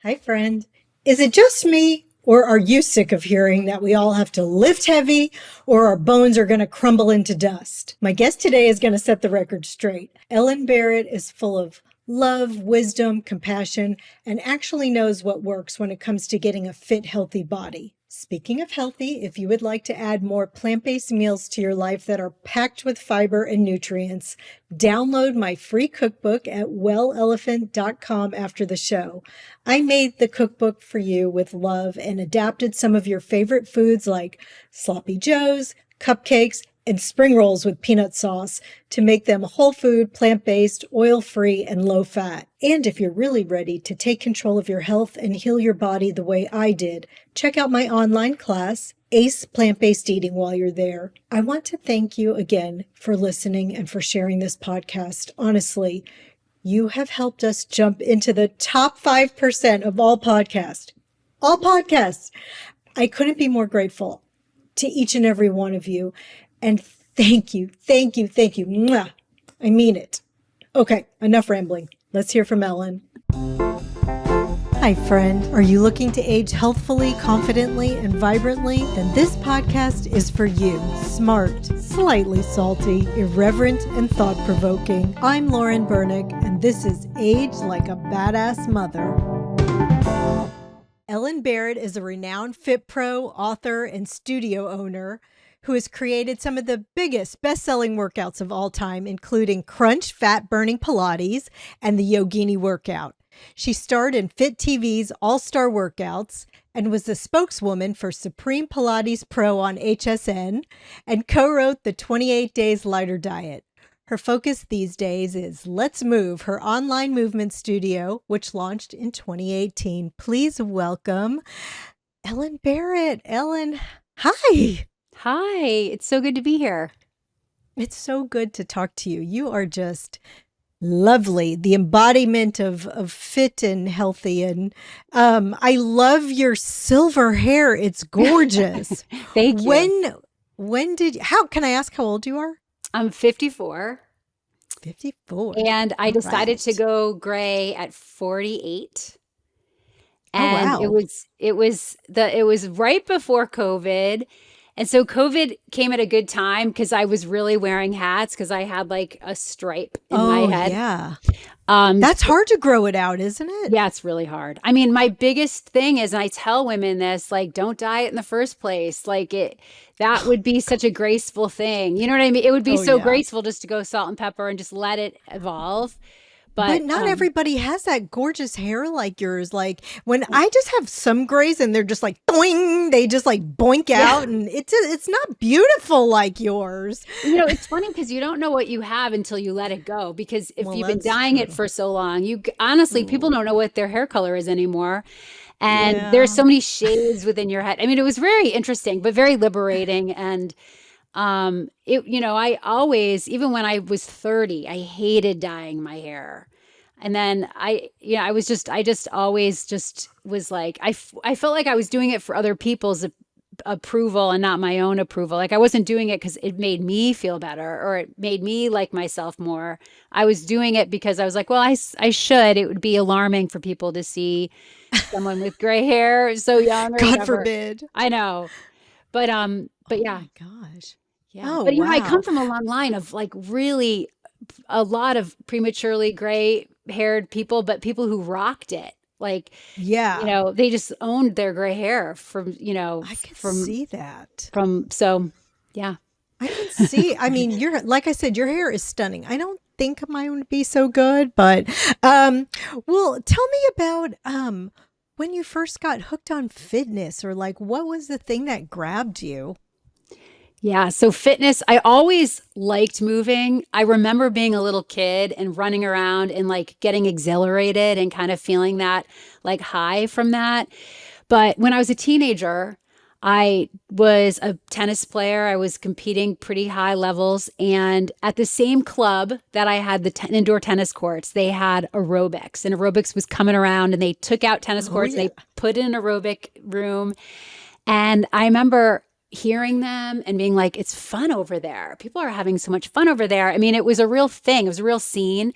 Hi, friend. Is it just me, or are you sick of hearing that we all have to lift heavy or our bones are going to crumble into dust? My guest today is going to set the record straight. Ellen Barrett is full of love, wisdom, compassion, and actually knows what works when it comes to getting a fit, healthy body. Speaking of healthy, if you would like to add more plant-based meals to your life that are packed with fiber and nutrients, download my free cookbook at wellelephant.com after the show. I made the cookbook for you with love and adapted some of your favorite foods like sloppy joes, cupcakes, and spring rolls with peanut sauce to make them whole food, plant-based, oil-free, and low-fat. And if you're really ready to take control of your health and heal your body the way I did, check out my online class, Ace Plant-Based Eating, while you're there. I want to thank you again for listening and for sharing this podcast. Honestly, you have helped us jump into the top 5% of all podcasts. All podcasts. I couldn't be more grateful to each and every one of you. And thank you. Mwah. I mean it. Okay, enough rambling. Let's hear from Ellen. Hi, friend. Are you looking to age healthfully, confidently, and vibrantly? Then this podcast is for you. Smart, slightly salty, irreverent, and thought-provoking. I'm Lauren Bernick, and this is Age Like a Badass Mother. Ellen Barrett is a renowned Fit Pro, author, and studio owner who has created some of the biggest best-selling workouts of all time, including Crunch Fat Burning Pilates and the Yogini Workout. She starred in Fit TV's All-Star Workouts and was the spokeswoman for Supreme Pilates Pro on HSN and co-wrote the 28 Days Lighter Diet. Her focus these days is Let's Move, her online movement studio, which launched in 2018. Please welcome Ellen Barrett. Ellen, hi. Hi, it's so good to be here. It's so good to talk to you. You are just lovely, the embodiment of fit and healthy. And I love your silver hair. It's gorgeous. Thank you. How can I ask how old you are? I'm 54. 54. And I decided to Right. go gray at 48. Oh, And wow. it was right before COVID. And so COVID came at a good time because I was really wearing hats because I had like a stripe in my head. Yeah. That's hard to grow it out, isn't it? Yeah, it's really hard. I mean, my biggest thing is, and I tell women this, like, don't dye it in the first place. That would be such a graceful thing. You know what I mean? It would be so graceful just to go salt and pepper and just let it evolve. But not everybody has that gorgeous hair like yours. Like when I just have some grays and they're just like boing, they just like boink out, and it's not beautiful like yours. You know, it's funny because you don't know what you have until you let it go. Because if you've been dyeing it for so long, honestly, people don't know what their hair color is anymore. And there's so many shades within your head. I mean, it was very interesting, but very liberating. And I always, even when I was 30, I hated dyeing my hair. And then I just always was like, I felt like I was doing it for other people's approval and not my own approval. Like I wasn't doing it because it made me feel better or it made me like myself more. I was doing it because I was like, well, I should. It would be alarming for people to see someone with gray hair so young. Or God whatever. Forbid. I know. But yeah. Oh my gosh. Yeah. But I come from a long line of like really a lot of prematurely gray haired people, but people who rocked it. Like, they just owned their gray hair from, I can see that. Yeah. I can see, I mean, like I said, your hair is stunning. I don't think mine would be so good, but, well, tell me about, when you first got hooked on fitness, or like, what was the thing that grabbed you? Yeah. So fitness, I always liked moving. I remember being a little kid and running around and like getting exhilarated and kind of feeling that like high from that. But when I was a teenager, I was a tennis player. I was competing pretty high levels. And at the same club that I had the indoor tennis courts, they had aerobics, and aerobics was coming around, and they took out tennis courts. They put in an aerobic room. And I remember hearing them and being like, it's fun over there. People are having so much fun over there. I mean, it was a real thing. It was a real scene.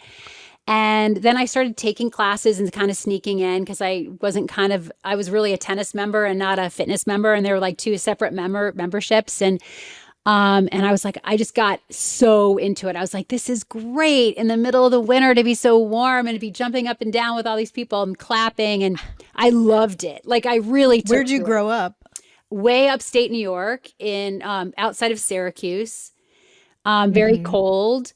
And then I started taking classes and kind of sneaking in because I was really a tennis member and not a fitness member. And they were like two separate memberships. And I was like, I just got so into it. I was like, this is great in the middle of the winter to be so warm and to be jumping up and down with all these people and clapping. And I loved it. Like I really took Where'd you to grow up? way upstate New York in outside of Syracuse, very cold,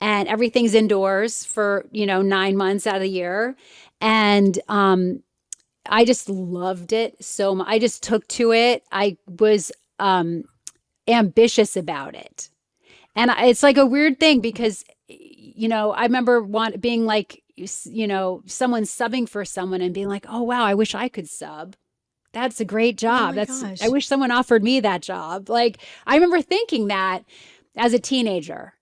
and everything's indoors for 9 months out of the year, and I just loved it so much. I just took to it. I was ambitious about it, and it's like a weird thing because I remember being like someone subbing for someone and being like, oh wow, I wish I could sub. That's a great Oh job. my gosh. I wish someone offered me that job. Like I remember thinking that as a teenager.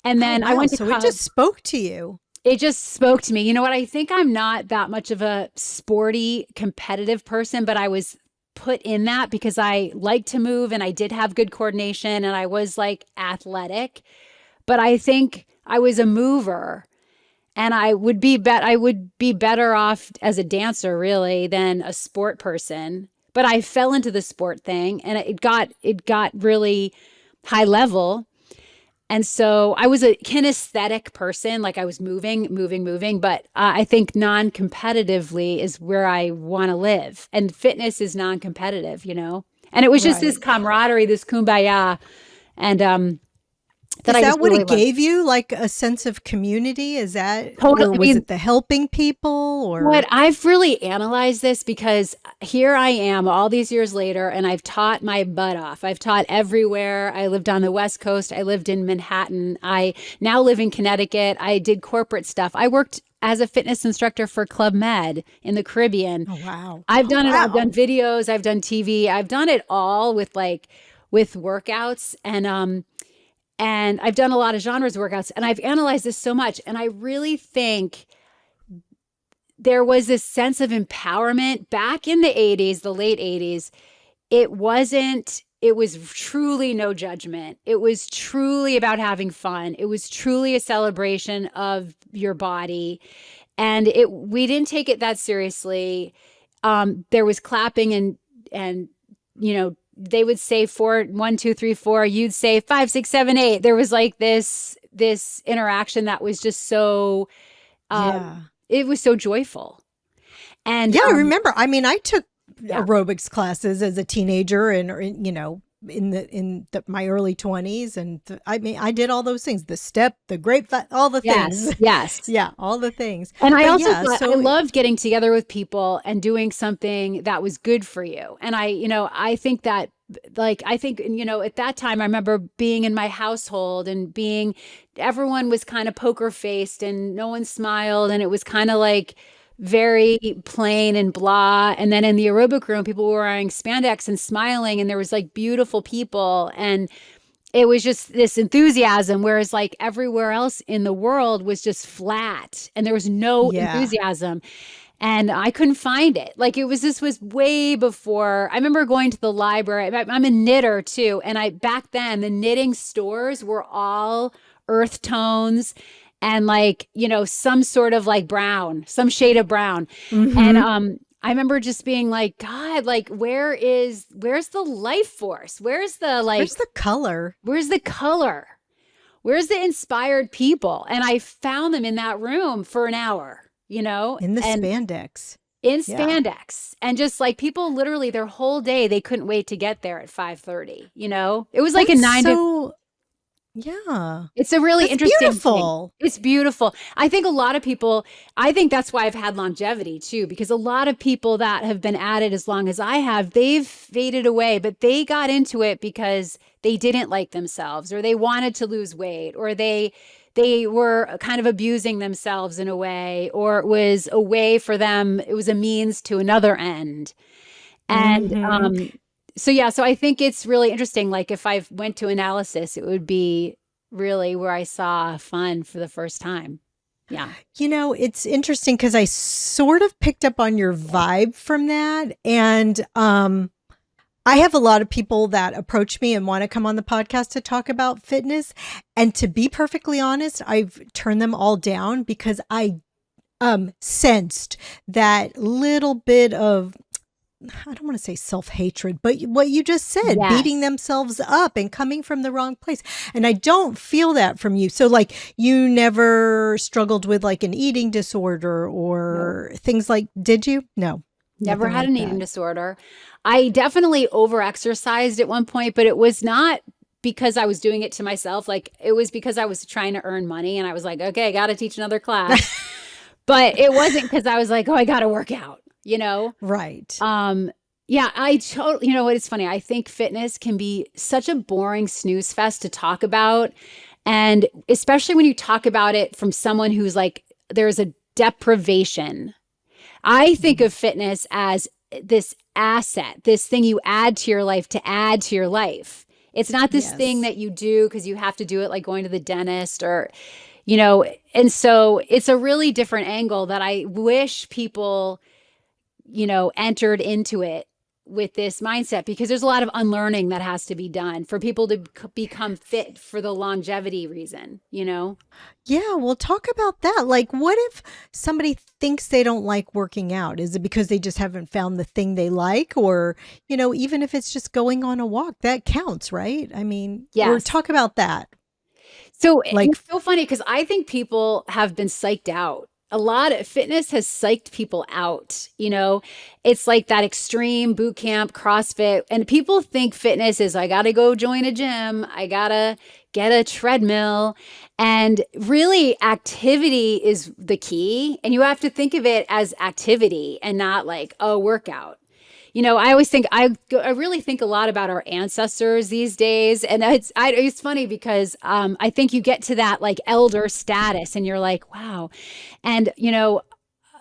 And Oh, then I wow. went to So it just spoke to you. it just spoke to me. You know what? I think I'm not that much of a sporty, competitive person, but I was put in that because I like to move and I did have good coordination and I was like athletic. But I think I was a mover and I would be better off as a dancer really than a sport person. But I fell into the sport thing and it got really high level. And so I was a kinesthetic person, like I was moving, but I think non-competitively is where I want to live. And fitness is non-competitive, And it was just this Right. camaraderie, this kumbaya, and that Is I that just what really it loved. gave you? Like a sense of community? Is that, Totally. or I was mean, it the helping people what or? I've really analyzed this because here I am all these years later, and I've taught my butt off. I've taught everywhere. I lived on the West Coast. I lived in Manhattan. I now live in Connecticut. I did corporate stuff. I worked as a fitness instructor for Club Med in the Caribbean. Oh, wow. I've Oh, done it. I've done wow. videos. I've done TV. I've done it all with workouts and I've done a lot of genres of workouts and I've analyzed this so much. And I really think there was this sense of empowerment back in the 80s, the late 80s. It was truly no judgment. It was truly about having fun. It was truly a celebration of your body. And we didn't take it that seriously. There was clapping and they would say four, 1, 2, 3, 4. You'd say 5, 6, 7, 8. There was like this interaction that was just so Yeah. it was so joyful. And Yeah, I remember. I mean, I took yeah, aerobics classes as a teenager and, or my early 20s. And I mean, I did all those things, the step, the grape, all the yes, things. yes. Yeah, all the things. And I But also yeah, thought I so loved getting together with people and doing something that was good for you. And I think that at that time I remember being in my household and everyone was kind of poker faced and no one smiled and it was kind of like very plain and blah. And then in the aerobic room, people were wearing spandex and smiling and there was like beautiful people and it was just this enthusiasm, whereas like everywhere else in the world was just flat and there was no yeah. enthusiasm. And I couldn't find it. Like this was way before. I remember going to the library. I'm a knitter too. And back then the knitting stores were all earth tones and like, some sort of like brown, some shade of brown. And Hmm. I remember just being like, God, like where's the life force? Where's the Where's the color? where's the color? Where's the inspired people? And I found them in that room for an hour, In the and spandex. in Yeah. spandex. And just like people literally their whole day, they couldn't wait to get there at 5:30, It was like a That's 9 to so, yeah. It's a really That's interesting thing. beautiful. It's beautiful. I think a lot of people, I think that's why I've had longevity too, because a lot of people that have been at it as long as I have, they've faded away, but they got into it because they didn't like themselves or they wanted to lose weight or they were kind of abusing themselves in a way, or it was a way for them, it was a means to another end. And Hmm. so I think it's really interesting. Like if I went to analysis, it would be really where I saw fun for the first time. Yeah. It's interesting because I sort of picked up on your vibe from that. And I have a lot of people that approach me and want to come on the podcast to talk about fitness. And to be perfectly honest, I've turned them all down because I sensed that little bit of, I don't want to say self-hatred, but what you just said, Yes. beating themselves up and coming from the wrong place. And I don't feel that from you. So like you never struggled with like an eating disorder or things like, did you? No. Never nothing had like an that. eating disorder. I definitely over-exercised at one point, but it was not because I was doing it to myself. Like it was because I was trying to earn money and I was like, okay, I got to teach another class. But it wasn't because I was like, oh, I got to work out, you know? Right. Yeah, I totally, you know what? It's funny. I think fitness can be such a boring snooze fest to talk about. And especially when you talk about it from someone who's like, there's a deprivation. I think of fitness as this asset, this thing you add to your life to add to your life. It's not this thing Yes. that you do because you have to do it like going to the dentist or, you know, and so it's a really different angle that I wish people, you know, entered into it with this mindset because there's a lot of unlearning that has to be done for people to become fit for the longevity reason, you know? Yeah, well, talk about that. Like, what if somebody thinks they don't like working out? Is it because they just haven't found the thing they like? Or, you know, even if it's just going on a walk, that counts, right? I mean, or Yes. talk about that. So Like, it's so funny because I think people have been psyched out. A lot of fitness has psyched people out. You know, it's like that extreme boot camp, CrossFit, and people think fitness is I got to go join a gym, I got to get a treadmill. And really, activity is the key. And you have to think of it as activity and not like a workout. You know, I always think I really think a lot about our ancestors these days, and it's funny because I think you get to that like elder status, and you're like, wow, and you know,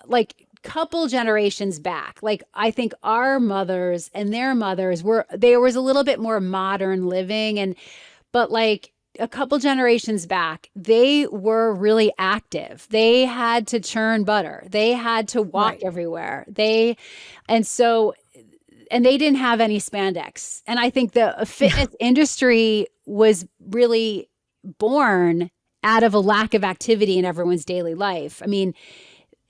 like couple generations back, like I think our mothers and their mothers there was a little bit more modern living, and but like a couple generations back, they were really active. They had to churn butter. They had to walk right. everywhere. And so and they didn't have any spandex. And I think the fitness industry was really born out of a lack of activity in everyone's daily life. I mean,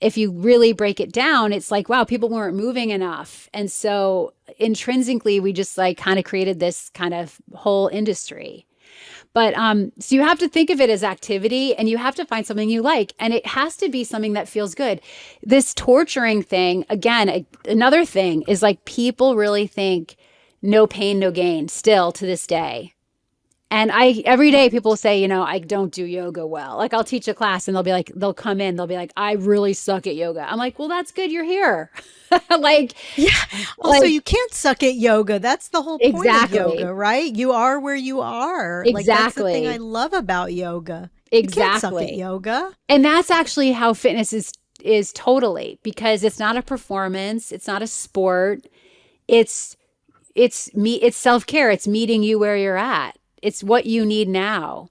if you really break it down, it's like, wow, people weren't moving enough. And so intrinsically, we just like kind of created this kind of whole industry. But so you have to think of it as activity and you have to find something you like. And it has to be something that feels good. This torturing thing, again, another thing is like people really think no pain, no gain still to this day. And every day people say, you know, I don't do yoga well. Like I'll teach a class and they'll come in, they'll be like, I really suck at yoga. I'm like, well, that's good. You're here. like, Yeah. Also, like you can't suck at yoga. That's the whole point of exactly, yoga, right? You are where you are. Like, that's the thing I exactly, love about yoga. You can't suck at exactly. yoga. And that's actually how fitness is totally because it's not a performance, it's not a sport. It's it's self-care. It's meeting you where you're at. It's what you need now.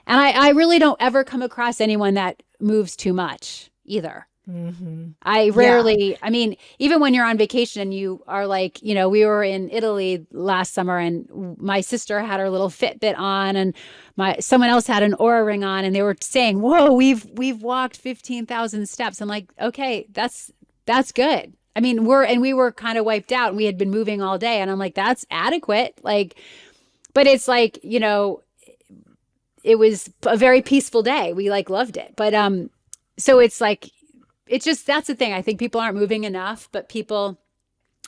And I really don't ever come across anyone that moves too much either. Mm-hmm. I Yeah. rarely, I mean, even when you're on vacation and you are like, you know, we were in Italy last summer and my sister had her little Fitbit on and someone else had an Aura ring on and they were saying, whoa, we've walked 15,000 steps. I'm like, okay, that's good. I mean, we were kind of wiped out and we had been moving all day. And I'm like, that's adequate. Like, but it's like, you know, it was a very peaceful day. We like loved it. But, so it's like, it's just, that's the thing. I think people aren't moving enough, but people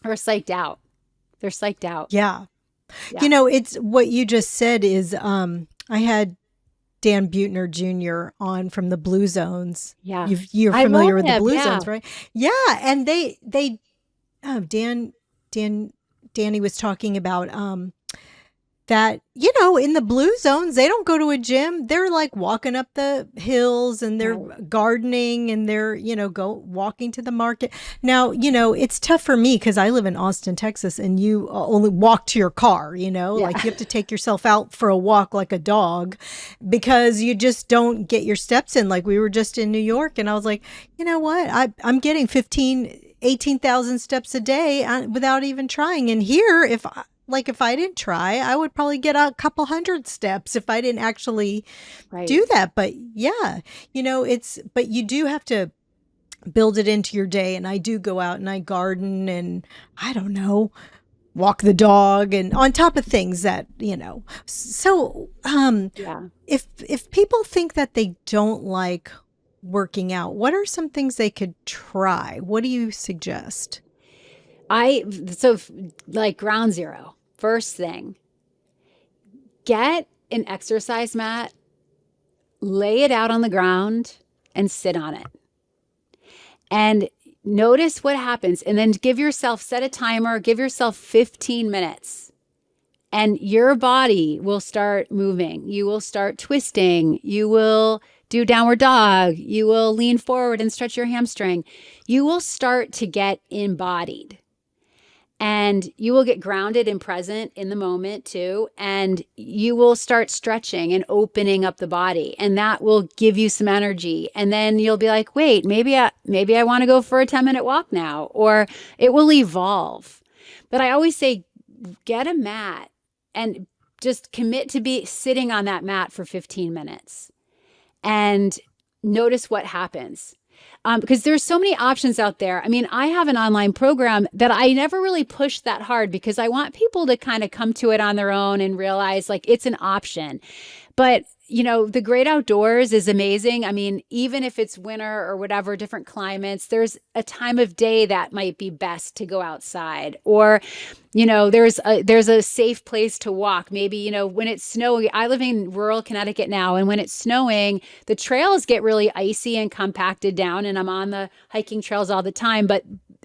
are psyched out. They're psyched out. Yeah. Yeah. You know, it's what you just said is I had Dan Buettner Jr. on from the Blue Zones. Yeah. You're I familiar love with the him. Blue Yeah. Zones, right? Yeah, and Danny was talking about that, you know, in the Blue Zones, they don't go to a gym. They're like walking up the hills and they're Right. gardening and they're, you know, walking to the market. Now, you know, it's tough for me because I live in Austin, Texas, and you only walk to your car, you know, Yeah. like you have to take yourself out for a walk like a dog because you just don't get your steps in. Like we were just in New York and I was like, you know what? I'm getting 18,000 steps a day without even trying. And here, like if I didn't try, I would probably get a couple hundred steps if I didn't actually Right. do that. But yeah, but you do have to build it into your day. And I do go out and I garden and I don't know, walk the dog and on top of things that, so, Yeah. if people think that they don't like working out, what are some things they could try? What do you suggest? Like ground zero, first thing, get an exercise mat, lay it out on the ground and sit on it. And notice what happens. And then set a timer, give yourself 15 minutes. And your body will start moving. You will start twisting. You will do downward dog. You will lean forward and stretch your hamstring. You will start to get embodied. And you will get grounded and present in the moment too. And you will start stretching and opening up the body. And that will give you some energy. And then you'll be like, wait, maybe I want to go for a 10-minute walk now, or it will evolve. But I always say, get a mat and just commit to be sitting on that mat for 15 minutes and notice what happens. Because there's so many options out there. I mean, I have an online program that I never really pushed that hard because I want people to kind of come to it on their own and realize like it's an option. But, the great outdoors is amazing. I mean, even if it's winter or whatever, different climates, there's a time of day that might be best to go outside. Or, there's a safe place to walk. Maybe, when it's snowing, I live in rural Connecticut now, and when it's snowing, the trails get really icy and compacted down, and I'm on the hiking trails all the time. But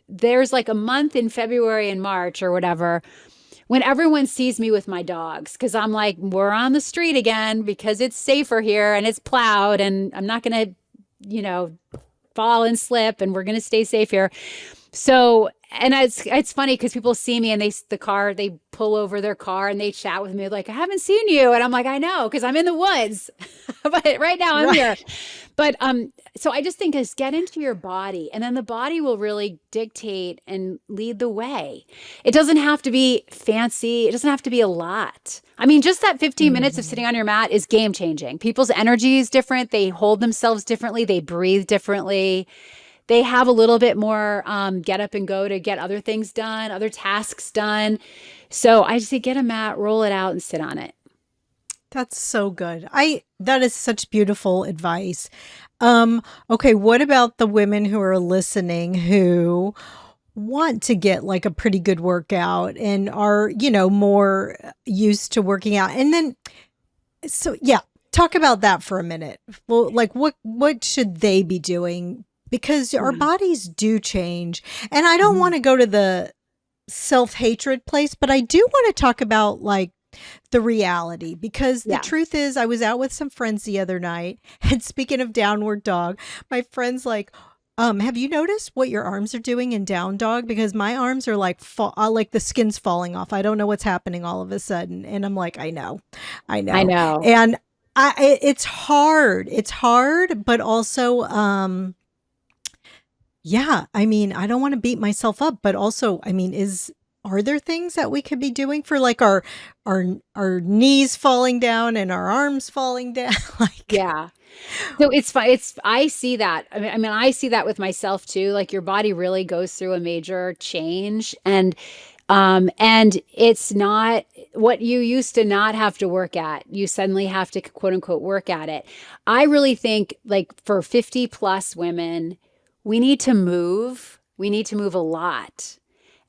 there's like a month in February and March or whatever when everyone sees me with my dogs, because I'm like, we're on the street again because it's safer here and it's plowed and I'm not going to, fall and slip, and we're going to stay safe here. So, and it's funny because people see me and they pull over their car and they chat with me like, I haven't seen you. And I'm like, I know, because I'm in the woods, but right now I'm here. But, so I just think is get into your body, and then the body will really dictate and lead the way. It doesn't have to be fancy. It doesn't have to be a lot. I mean, just that 15 minutes of sitting on your mat is game changing. People's energy is different. They hold themselves differently. They breathe differently. They have a little bit more get up and go to get other things done, other tasks done. So I just say get a mat, roll it out, and sit on it. That's so good. That is such beautiful advice. Okay, what about the women who are listening who want to get like a pretty good workout and are, more used to working out? And then, so yeah, talk about that for a minute. Well, like what should they be doing? Because our bodies do change. And I don't want to go to the self-hatred place, but I do want to talk about like the reality, because the truth is I was out with some friends the other night, and speaking of downward dog, my friend's like, have you noticed what your arms are doing in down dog? Because my arms are like, like the skin's falling off. I don't know what's happening all of a sudden. And I'm like, I know. And it's hard. It's hard, but also, yeah, I mean, I don't want to beat myself up, but also, I mean, are there things that we could be doing for like our knees falling down and our arms falling down? Like, yeah. So it's fine. I see that. I mean, I see that with myself too. Like your body really goes through a major change, and it's not what you used to not have to work at. You suddenly have to quote unquote work at it. I really think like for 50 plus women, we need to move. We need to move a lot.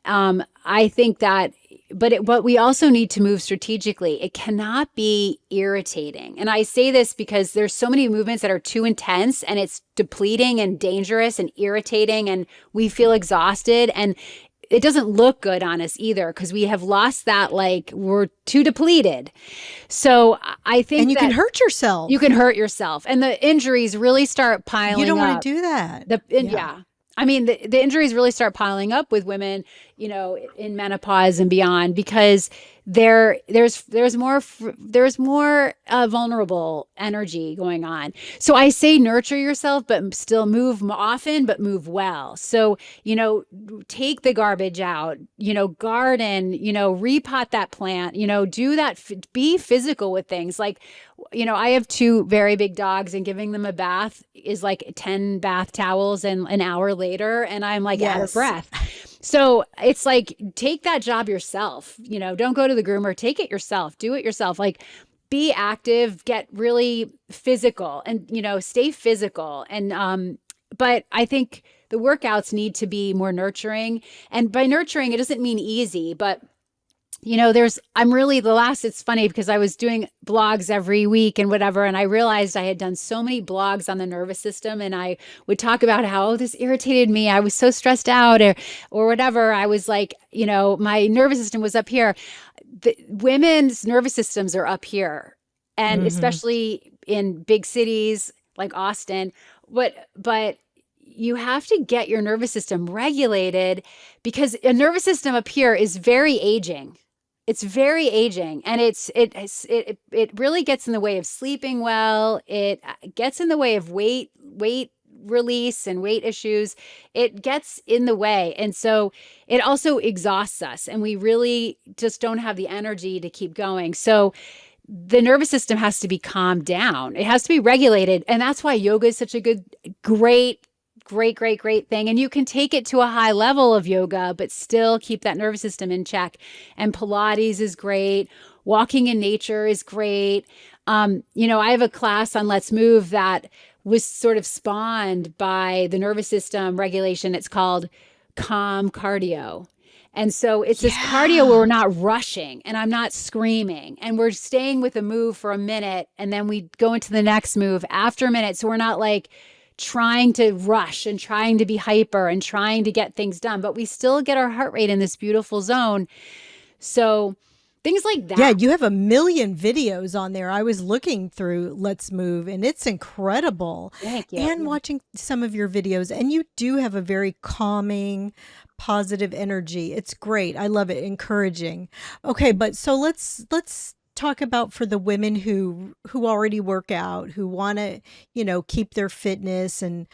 I think that, but we also need to move strategically. It cannot be irritating. And I say this because there's so many movements that are too intense, and it's depleting and dangerous and irritating, and we feel exhausted, and it doesn't look good on us either because we have lost that, like we're too depleted. So I think and you can hurt yourself. You can hurt yourself, and the injuries really start piling up. You don't want to do that. Yeah. I mean, the injuries really start piling up with women, in menopause and beyond, because there's more vulnerable energy going on. So I say nurture yourself, but still move often, but move well. So, take the garbage out, garden, repot that plant, do that, be physical with things. Like, I have 2 very big dogs, and giving them a bath is like 10 bath towels and an hour later, and I'm like out of breath. So it's like, take that job yourself, don't go to the groomer, take it yourself, do it yourself. Like, be active, get really physical, and, stay physical. And, but I think the workouts need to be more nurturing. And by nurturing, it doesn't mean easy, but it's funny because I was doing blogs every week and whatever, and I realized I had done so many blogs on the nervous system, and I would talk about how this irritated me. I was so stressed out or whatever. I was like, my nervous system was up here. The women's nervous systems are up here, and especially in big cities like Austin. But you have to get your nervous system regulated, because a nervous system up here is very aging. It's very aging, and it really gets in the way of sleeping well. It gets in the way of weight release and weight issues. It gets in the way. And so it also exhausts us, and we really just don't have the energy to keep going. So the nervous system has to be calmed down. It has to be regulated. And that's why yoga is such a great thing. And you can take it to a high level of yoga, but still keep that nervous system in check. And Pilates is great. Walking in nature is great. I have a class on Let's Move that was sort of spawned by the nervous system regulation. It's called calm cardio. And so it's this cardio where we're not rushing, and I'm not screaming, and we're staying with a move for a minute, and then we go into the next move after a minute. So we're not like trying to rush and trying to be hyper and trying to get things done, but we still get our heart rate in this beautiful zone. So things like that. Yeah, you have a million videos on there. I was looking through Let's Move, and it's incredible. Thank you. And watching some of your videos, and you do have a very calming, positive energy. It's great. I love it. Encouraging. Okay, but so let's talk about for the women who already work out, who want to, keep their fitness, and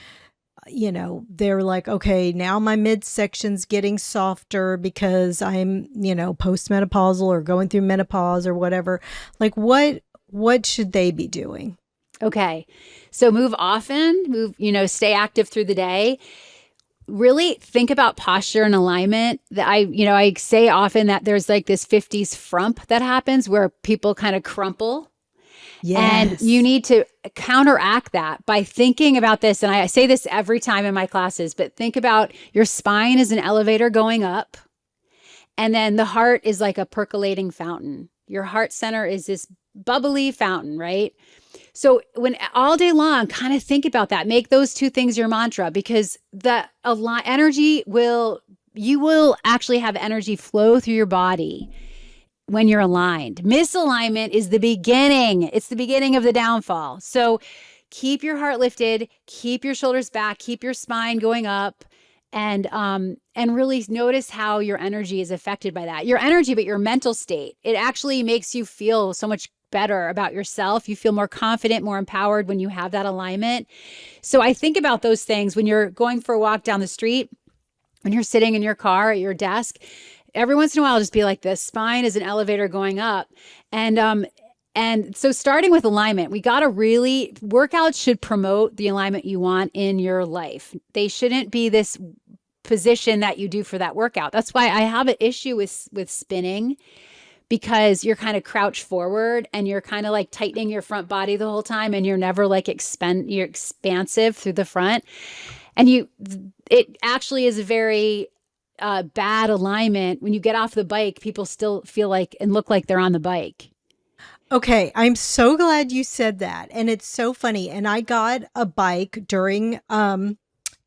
they're like, okay, now my midsection's getting softer because I'm, postmenopausal or going through menopause or whatever. Like, what should they be doing? Okay. So move often, stay active through the day. Really think about posture and alignment. I say often that there's like this 50s frump that happens where people kind of crumple. Yes. And you need to counteract that by thinking about this. And I say this every time in my classes, but think about your spine is an elevator going up. And then the heart is like a percolating fountain. Your heart center is this bubbly fountain, right? So when all day long, kind of think about that. Make those 2 things your mantra, because the energy you will actually have energy flow through your body when you're aligned. Misalignment is the beginning. It's the beginning of the downfall. So keep your heart lifted, keep your shoulders back, keep your spine going up, and really notice how your energy is affected by that. Your energy, but your mental state. It actually makes you feel so much better about yourself. You feel more confident, more empowered when you have that alignment. So I think about those things when you're going for a walk down the street, when you're sitting in your car at your desk. Every once in a while, just be like, this spine is an elevator going up. And so starting with alignment, workouts should promote the alignment you want in your life. They shouldn't be this position that you do for that workout. That's why I have an issue with spinning, because you're kind of crouched forward and you're kind of like tightening your front body the whole time, and you're never like you're expansive through the front. And it actually is a very bad alignment. When you get off the bike, people still feel like and look like they're on the bike. Okay, I'm so glad you said that. And it's so funny. And I got a bike during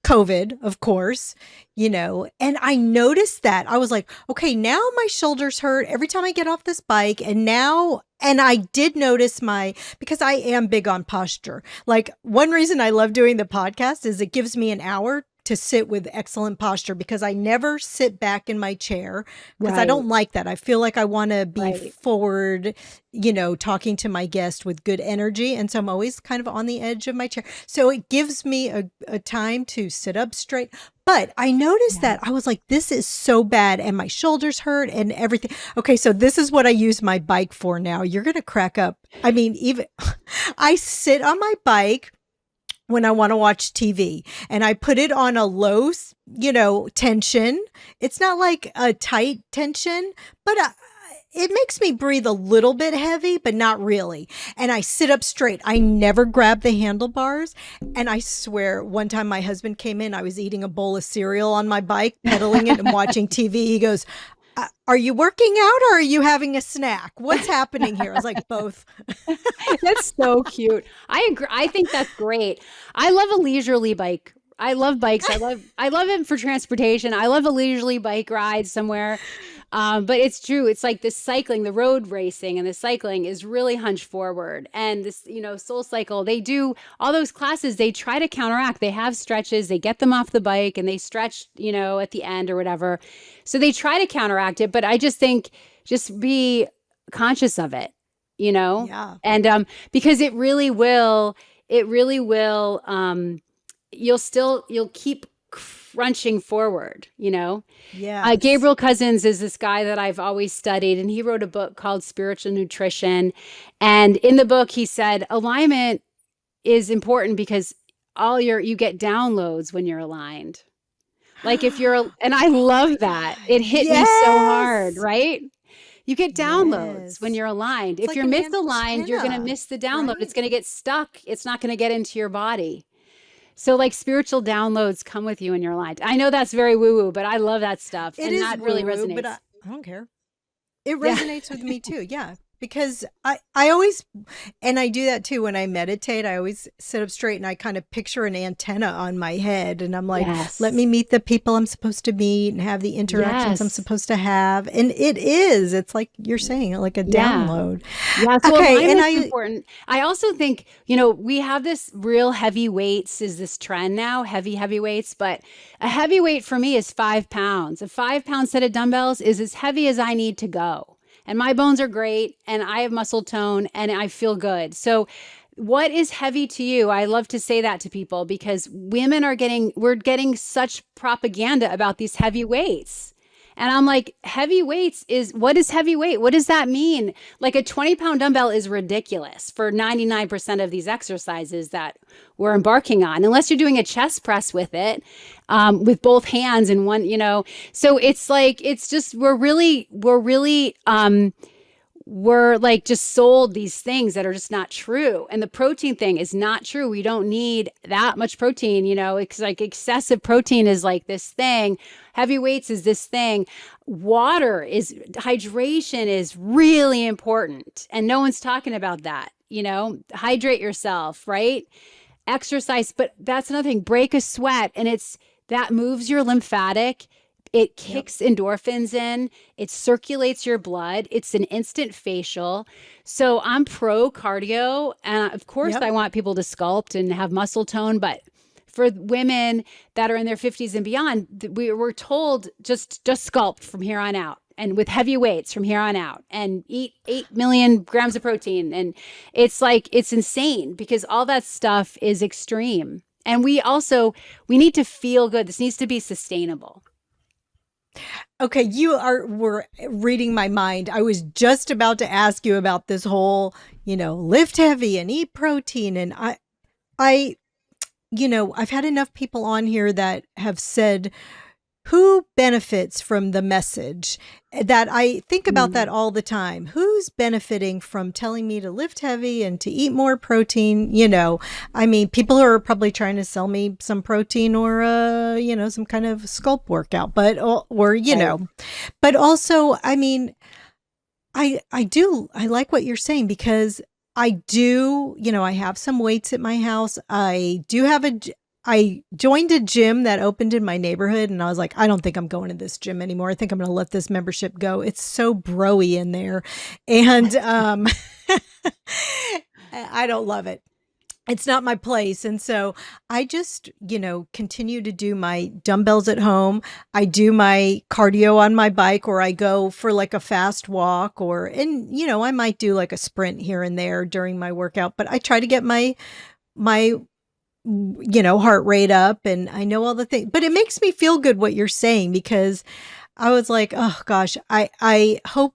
COVID, of course, and I noticed that. I was like, okay, now my shoulders hurt every time I get off this bike. And I did notice because I am big on posture. Like, one reason I love doing the podcast is it gives me an hour to sit with excellent posture, because I never sit back in my chair because I Right. don't like that. I feel like I want to be Right. forward, talking to my guest with good energy. And so I'm always kind of on the edge of my chair. So it gives me a time to sit up straight. But I noticed that I was like, this is so bad. And my shoulders hurt and everything. Okay, so this is what I use my bike for now. You're going to crack up. I mean, even I sit on my bike when I want to watch TV, and I put it on a low, tension. It's not like a tight tension, but it makes me breathe a little bit heavy, but not really. And I sit up straight. I never grab the handlebars. And I swear, one time my husband came in, I was eating a bowl of cereal on my bike, pedaling it and watching TV. He goes, are you working out or are you having a snack? What's happening here? I was like, both. That's so cute. I agree. I think that's great. I love a leisurely bike. I love bikes. I love it for transportation. I love a leisurely bike ride somewhere. But it's true. It's like this cycling, the road racing and the cycling is really hunched forward. And this, Soul Cycle, they do all those classes. They try to counteract. They have stretches. They get them off the bike and they stretch, at the end or whatever. So they try to counteract it. But I just think just be conscious of it, Yeah. and because it really will, you'll keep crunching forward, Yeah. Gabriel Cousins is this guy that I've always studied, and he wrote a book called Spiritual Nutrition. And in the book, he said alignment is important because you get downloads when you're aligned. Like and I love that. It hit me so hard, right? You get downloads when you're aligned. If you're misaligned, you're going to miss the download. Right? It's going to get stuck. It's not going to get into your body. So like spiritual downloads come with you when you're aligned. I know that's very woo-woo, but I love that stuff. It is that really resonates. But I don't care. It resonates with me too. Yeah. Because I always, and I do that too when I meditate, I always sit up straight and I kind of picture an antenna on my head. And I'm like, let me meet the people I'm supposed to meet and have the interactions I'm supposed to have. And it's like you're saying, like a download. Yeah. So okay. And important. I also think, we have this real heavy weights is this trend now, heavy weights, but a heavy weight for me is 5 pounds. A 5-pound set of dumbbells is as heavy as I need to go. And my bones are great and I have muscle tone and I feel good. So what is heavy to you? I love to say that to people because we're getting such propaganda about these heavy weights. And I'm like, what is heavy weight? What does that mean? Like a 20-pound dumbbell is ridiculous for 99% of these exercises that we're embarking on, unless you're doing a chest press with it, with both hands in one, So it's like, it's just, we're like just sold these things that are just not true. And the protein thing is not true. We don't need that much protein, it's like excessive protein is like this thing. Heavy weights is this thing. Hydration is really important. And no one's talking about that, hydrate yourself, right? Exercise. But that's another thing, break a sweat. And that moves your lymphatic. It kicks endorphins in. It circulates your blood. It's an instant facial. So I'm pro cardio. And of course, I want people to sculpt and have muscle tone. But for women that are in their 50s and beyond, we're told just sculpt from here on out. And with heavy weights from here on out and eat 8 million grams of protein. And it's insane because all that stuff is extreme. And we need to feel good. This needs to be sustainable. Okay, were reading my mind. I was just about to ask you about this whole, lift heavy and eat protein. And I've had enough people on here that have said who benefits from the message, that I think about that all the time. Who's benefiting from telling me to lift heavy and to eat more protein? I mean, people are probably trying to sell me some protein or, some kind of sculpt workout, but also, I mean, I like what you're saying because I do, I have some weights at my house. I joined a gym that opened in my neighborhood and I was like, I don't think I'm going to this gym anymore. I think I'm going to let this membership go. It's so bro-y in there. And I don't love it. it's not my place. And so I just, continue to do my dumbbells at home. I do my cardio on my bike, or I go for like a fast walk, I might do like a sprint here and there during my workout, but I try to get my heart rate up, and I know all the things, but it makes me feel good what you're saying, because I was like, oh gosh, I hope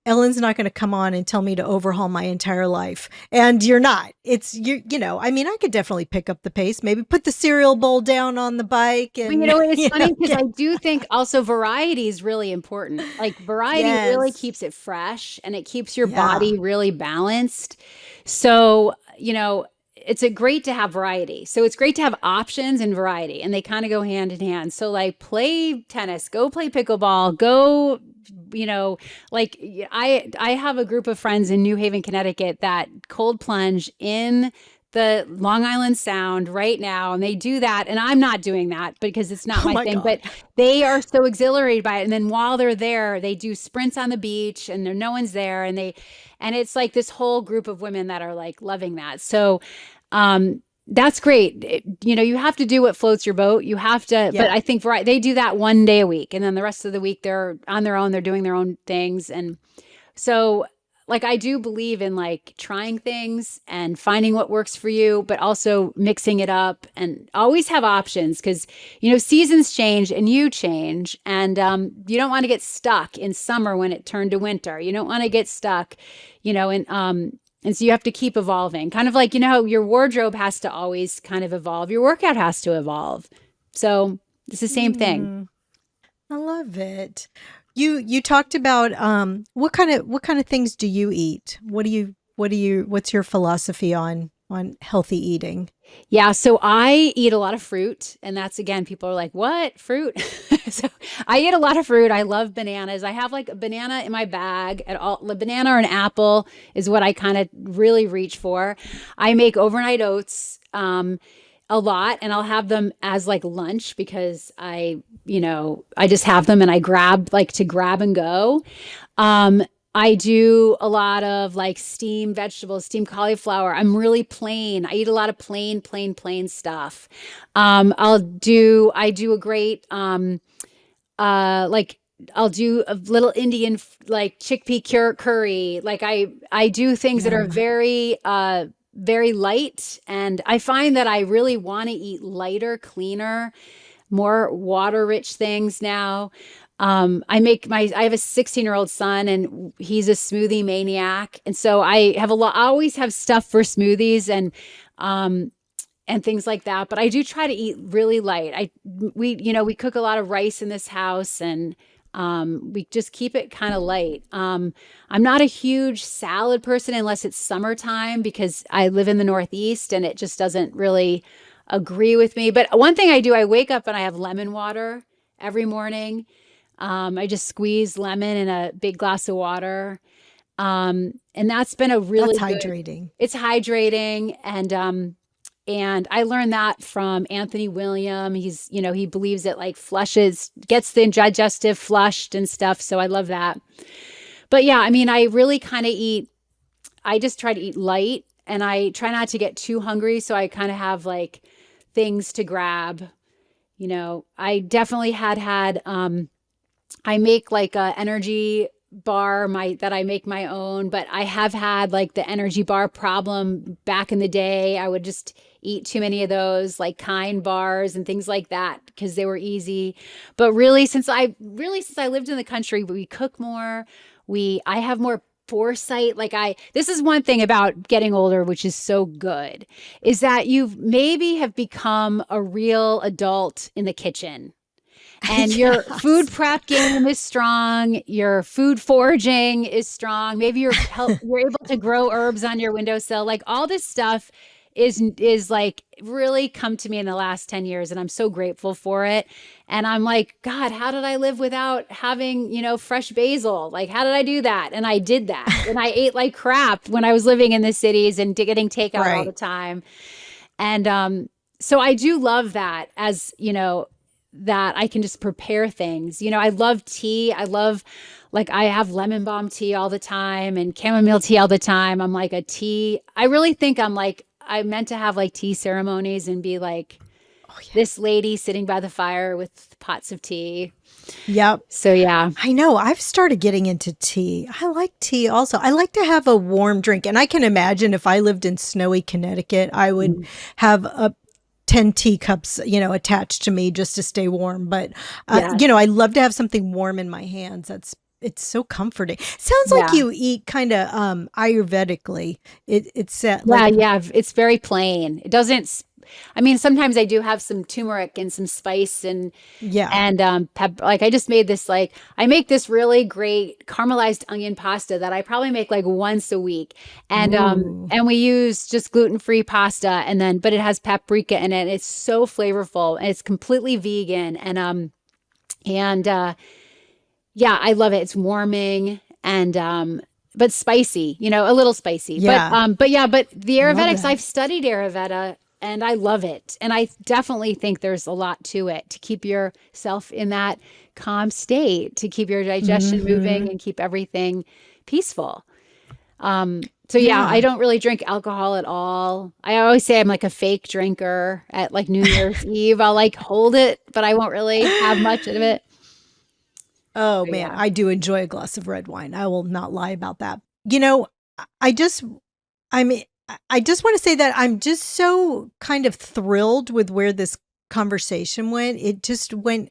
Ellen's not going to come on and tell me to overhaul my entire life. And you're not. It's I mean, I could definitely pick up the pace, maybe put the cereal bowl down on the bike. And it's funny because I do think also variety is really important. Like variety really Yes. keeps it fresh and it keeps your Yeah. body really balanced. So, it's great to have variety. So it's great to have options and variety, and they kind of go hand in hand. So like play tennis, go play pickleball, go, like I have a group of friends in New Haven, Connecticut that cold plunge in the Long Island Sound right now. And they do that. And I'm not doing that because it's not Oh my my thing, God. but they are so exhilarated by it. And then while they're there, they do sprints on the beach and no one's there. And it's like this whole group of women that are like loving that. So, that's great. You have to do what floats your boat. You have to, but I think they do that one day a week. And then the rest of the week they're on their own, they're doing their own things. And so like, I do believe in like trying things and finding what works for you, but also mixing it up and always have options. Cause seasons change and you change, and, you don't want to get stuck in summer when it turned to winter. You don't want to get stuck, and so you have to keep evolving, kind of like, how your wardrobe has to always kind of evolve. Your workout has to evolve. So it's the same thing. I love it. You talked about what kind of things do you eat? What's your philosophy on healthy eating? Yeah, so I eat a lot of fruit, and that's, again, people are like, "What? Fruit?" So I eat a lot of fruit. I love bananas. I have like a banana in my bag at all. The banana or an apple is what I kind of really reach for. I make overnight oats a lot, and I'll have them as like lunch because I just have them and I grab and go. I do a lot of like steamed vegetables, steamed cauliflower. I'm really plain. I eat a lot of plain stuff. I do a great, I'll do a little Indian, like chickpea curry. Like I do things that are very, very light. And I find that I really want to eat lighter, cleaner, more water rich things now. I have a 16-year-old son, and he's a smoothie maniac. And so I always have stuff for smoothies and things like that. But I do try to eat really light. We cook a lot of rice in this house, and we just keep it kind of light. I'm not a huge salad person unless it's summertime because I live in the Northeast and it just doesn't really agree with me. But one thing I do, I wake up and I have lemon water every morning. I just squeeze lemon in a big glass of water. And that's been a really hydrating. It's hydrating. And I learned that from Anthony William. He's, he believes it like gets the digestive flushed and stuff. So I love that. But yeah, I mean, I really kind of I just try to eat light, and I try not to get too hungry. So I kind of have like things to grab. I definitely had, I make like a energy bar that I make my own, but I have had like the energy bar problem back in the day. I would just eat too many of those like Kind bars and things like that because they were easy. But really, since I lived in the country, we cook more. I have more foresight. This is one thing about getting older, which is so good, is that you maybe have become a real adult in the kitchen. And your food prep game is strong. Your food foraging is strong. Maybe you're able to grow herbs on your windowsill. Like all this stuff is like really come to me in the last 10 years. And I'm so grateful for it. And I'm like, God, how did I live without having, fresh basil? Like, how did I do that? And I did that. And I ate like crap when I was living in the cities and getting takeout all the time. And so I do love that as, that I can just prepare things. I love tea. I have lemon balm tea all the time and chamomile tea all the time. I'm like I really think I'm like I meant to have like tea ceremonies and be like this lady sitting by the fire with pots of tea. Yep. So yeah. I know. I've started getting into tea. I like tea also. I like to have a warm drink. And I can imagine if I lived in snowy Connecticut, I would have 10 teacups, attached to me just to stay warm. But, Yeah. I love to have something warm in my hands. It's so comforting. Sounds like Yeah. you eat kind of Ayurvedically. It's Yeah. It's very plain. It doesn't, I mean, sometimes I do have some turmeric and some spice and like I just made this, like I make this really great caramelized onion pasta that I probably make like once a week. And Ooh. and we use just gluten-free pasta, and then but it has paprika in it. It's so flavorful and it's completely vegan. Yeah, I love it. It's warming and but spicy, a little spicy. Yeah. But the Love Ayurvedics, that. I've studied Ayurveda and I love it. And I definitely think there's a lot to it to keep yourself in that calm state, to keep your digestion moving and keep everything peaceful. So yeah, I don't really drink alcohol at all. I always say I'm like a fake drinker at like New Year's Eve. I'll like hold it, but I won't really have much of it. Oh So, man, yeah. I do enjoy a glass of red wine. I will not lie about that. I just I mean I just want to say that I'm just so kind of thrilled with where this conversation went. It just went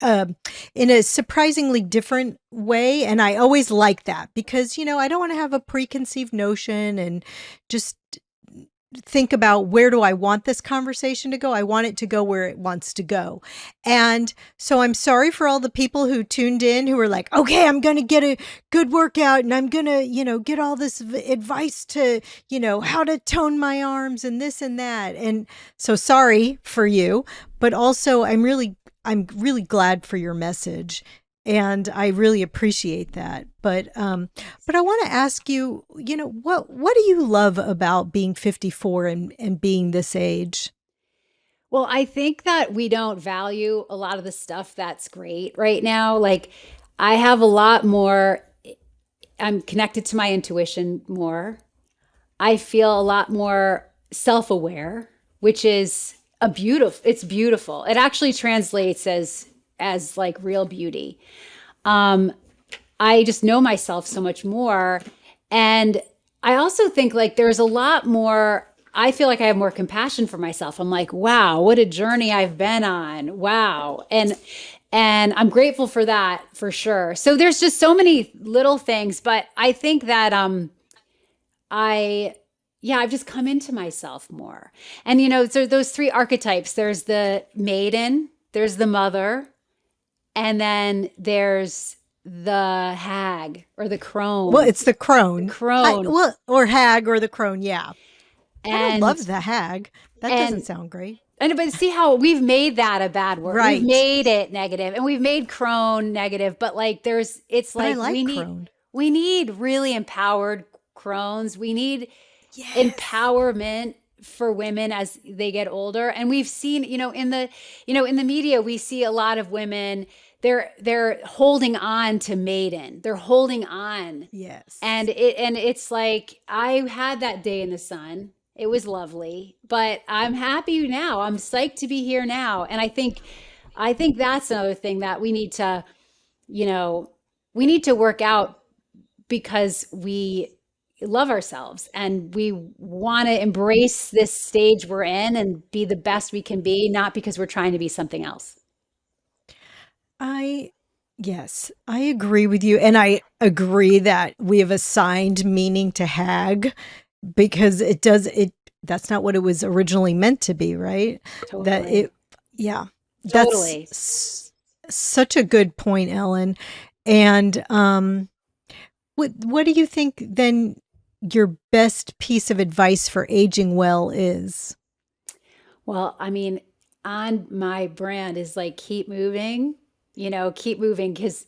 in a surprisingly different way, and I always like that because I don't want to have a preconceived notion and just think about where do I want this conversation to go. I want it to go where it wants to go. And so I'm sorry for all the people who tuned in who were like, okay, I'm going to get a good workout and I'm going to, get all this advice to, how to tone my arms and this and that. And so sorry for you, but also I'm really glad for your message. And I really appreciate that. But I want to ask you, what do you love about being 54 and being this age? Well, I think that we don't value a lot of the stuff that's great right now. Like I have a lot more, I'm connected to my intuition more. I feel a lot more self-aware, which is it's beautiful. It actually translates as like real beauty. I just know myself so much more. And I also think like there's a lot more, I feel like I have more compassion for myself. I'm like, wow, what a journey I've been on. Wow. And I'm grateful for that for sure. So there's just so many little things, but I think that I've just come into myself more. And so those three archetypes, there's the maiden, there's the mother, and then there's the hag or the crone. Well, it's the crone. Crone. Or hag or the crone, yeah. I don't And love the hag. That doesn't sound great. but see how we've made that a bad word. Right. We've made it negative and we've made crone negative, but like it's But I like like crone. we need really empowered crones. We need empowerment for women as they get older. And we've seen, in the media, we see a lot of women, they're holding on to maiden. They're holding on. Yes. And it's like, I had that day in the sun. It was lovely, but I'm happy now. I'm psyched to be here now. And I think that's another thing that we need to work out because we love ourselves and we want to embrace this stage we're in and be the best we can be, not because we're trying to be something else. Yes, I agree with you. And I agree that we have assigned meaning to hag because that's not what it was originally meant to be, right? Totally. Totally. That's such a good point, Ellen. And what do you think then your best piece of advice for aging well is? Well, I mean, on my brand is like, keep moving because,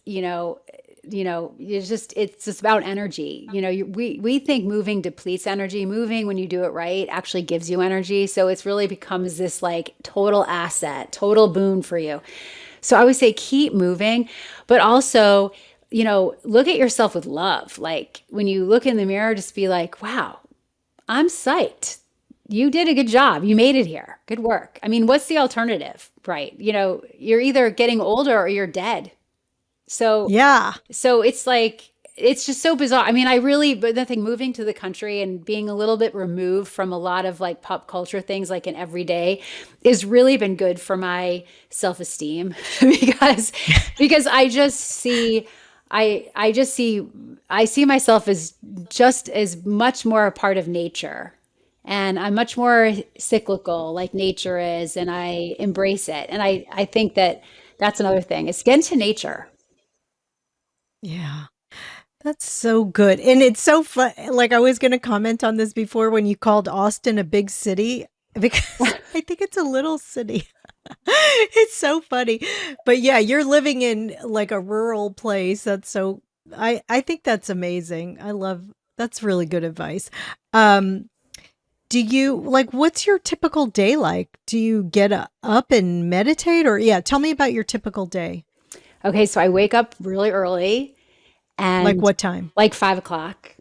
it's just about energy. We think moving depletes energy. Moving, when you do it right, actually gives you energy. So it's really becomes this like total asset, total boon for you. So I would say keep moving, but also, look at yourself with love. Like when you look in the mirror, just be like, wow, I'm psyched. you did a good job. You made it here. Good work. I mean, what's the alternative, right? You're either getting older or you're dead. So Yeah. so it's like, it's just so bizarre. I mean, but the thing, moving to the country and being a little bit removed from a lot of like pop culture things like in everyday has really been good for my self-esteem because I see myself as just as much more a part of nature. And I'm much more cyclical like nature is, and I embrace it. And I think that that's another thing. It's get into nature. Yeah. That's so good. And it's so fun. Like, I was going to comment on this before when you called Austin a big city, because I think it's a little city. It's so funny. But yeah, you're living in like a rural place. I think that's amazing. That's really good advice. Um, do you like, what's your typical day like? Do you get up and meditate, or yeah, tell me about your typical day. Okay, so I wake up really early Like and what time? like 5 o'clock.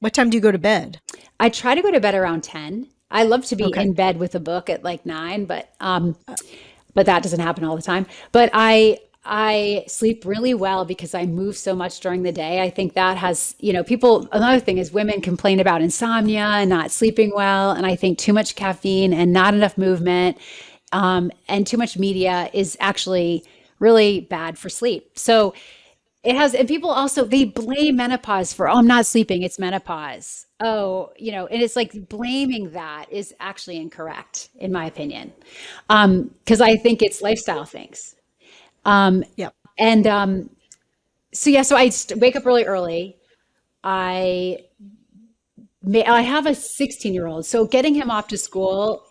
What time do you go to bed? I try to go to bed around 10. I love to be Okay. in bed with a book at like 9, but that doesn't happen all the time. But I sleep really well because I move so much during the day. I think that has, people, another thing is women complain about insomnia and not sleeping well. And I think too much caffeine and not enough movement, and too much media is actually really bad for sleep. So it has, and people also, they blame menopause for, oh, I'm not sleeping, it's menopause. Oh, and it's like blaming that is actually incorrect, in my opinion. Because I think it's lifestyle things. Yep. And so, yeah, so wake up really early. I I have a 16-year-old, so getting him off to school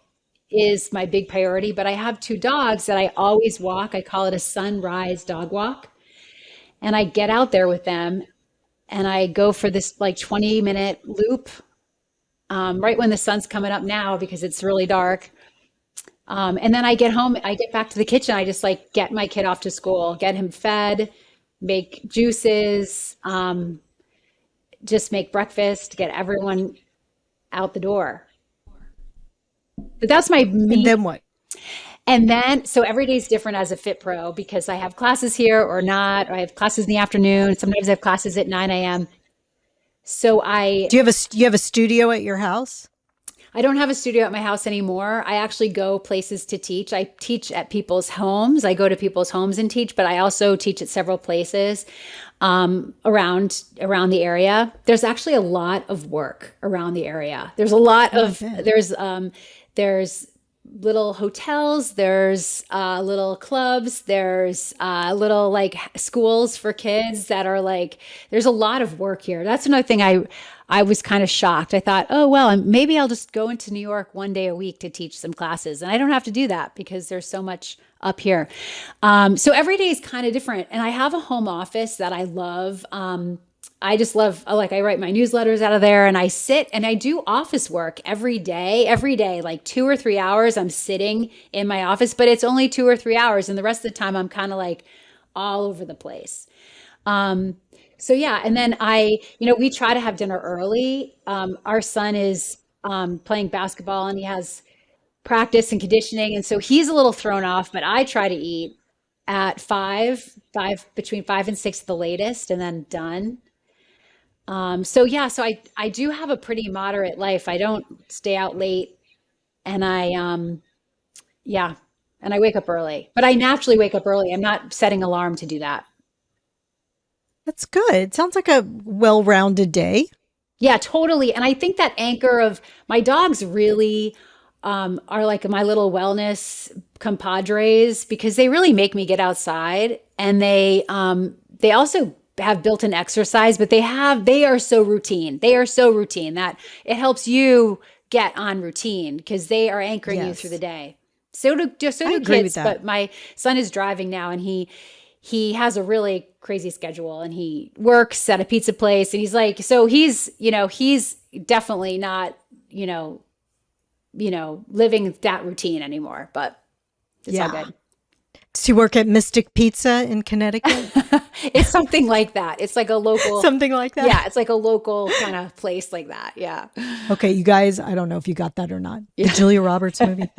is my big priority. But I have two dogs that I always walk. I call it a sunrise dog walk. And I get out there with them and I go for this like 20-minute loop, right when the sun's coming up now because it's really dark. And then I get home, I get back to the kitchen. I just like get my kid off to school, get him fed, make juices, just make breakfast, get everyone out the door. But that's my And main. then what? And then, so every day is different as a Fit Pro because I have classes here or not, or I have classes in the afternoon. Sometimes I have classes at 9 a.m. So You have a studio at your house? I don't have a studio at my house anymore. I actually go places to teach. I teach at people's homes. I go to people's homes and teach, but I also teach at several places around the area. There's actually a lot of work around the area. There's a lot Oh, I of bet. there's little hotels, there's little clubs, there's little like schools for kids that are like, there's a lot of work here. That's another thing I was kind of shocked. I thought, oh, well, maybe I'll just go into New York one day a week to teach some classes. And I don't have to do that because there's so much up here. So every day is kind of different. And I have a home office that I love. I just love, like, I write my newsletters out of there and I sit and I do office work every day, like 2 or 3 hours. I'm sitting in my office, but it's only 2 or 3 hours. And the rest of the time, I'm kind of like all over the place. So yeah, and then we try to have dinner early. Our son is playing basketball and he has practice and conditioning, and so he's a little thrown off. But I try to eat at between 5 and 6 at the latest, and then done. So yeah, so I do have a pretty moderate life. I don't stay out late, and yeah, and I wake up early. But I naturally wake up early. I'm not setting alarm to do that. That's good. It sounds like a well-rounded day. Yeah, totally. And I think that anchor of my dogs really are like my little wellness compadres because they really make me get outside, and they also have built-in exercise, but they are so routine. They are so routine that it helps you get on routine because they are anchoring you through the Yes. day. So do Agree with kids, that. but my son is driving now and he has a really crazy schedule and he works at a pizza place and he's like, so he's definitely not, living that routine anymore, but it's all Yeah. good. Does he work at Mystic Pizza in Connecticut? It's something like that. It's like a local, Something like that? yeah, it's like a local kind of place like that. Yeah. Okay, you guys, I don't know if you got that or not. The Julia Roberts movie.